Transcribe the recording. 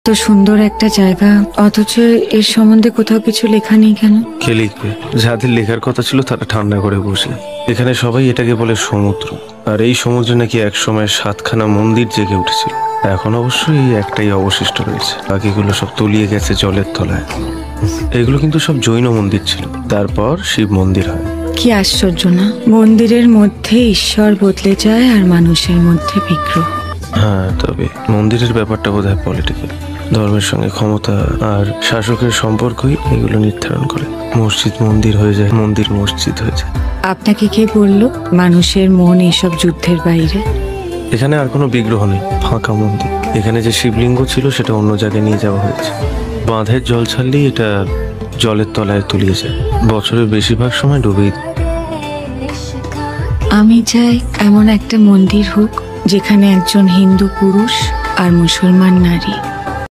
তো সুন্দর একটা জায়গা, অথচ এর সম্বন্ধে কোথাও কিছু লেখা নেই কেন? কে লিখবে? যাদের লেখার কথা ছিল তারা ঠান্ডা করে বসে। এখানে সবাই এটাকে বলে সমুদ্র, আর এই সমুদ্রে নাকি একসময় 7খানা মন্দির জেগে উঠেছিল। এখন অবশ্যই এই একটাই অবশিষ্ট রয়েছে, বাকিগুলো সব তলিয়ে গেছে জলের তলায়। এগুলো কিন্তু সব জৈন মন্দির ছিল, তারপর শিব মন্দির হয়। কি আশ্চর্য না, মন্দিরের মধ্যে ঈশ্বর বদলে যায় আর মানুষের মধ্যে বিগ্রহ। হ্যাঁ, তবে মন্দিরের ব্যাপারটা বোধহয় পলিটিক্যাল। ধর্মের সঙ্গে ক্ষমতা আর শাসকের সম্পর্কই এগুলো নির্ধারণ করে। মসজিদ মন্দির হয়ে যায়, মন্দির মসজিদ হয়ে যায়। আপনাকে কে বললো মানুষের মন এসব যুদ্ধের বাইরে? এখানে আর কোনো বিগ্রহ নেই, ফাঁকা মন্দির। এখানে যে শিবলিঙ্গ ছিল সেটা অন্য জায়গায় নিয়ে যাওয়া হয়েছে। বাঁধের জল ছাড়লেই এটা জলের তলায় তলিয়ে যায়, বছরের বেশিরভাগ সময় ডুবেই। আমি চাই এমন একটা মন্দির হোক যেখানে একজন হিন্দু পুরুষ আর মুসলমান নারী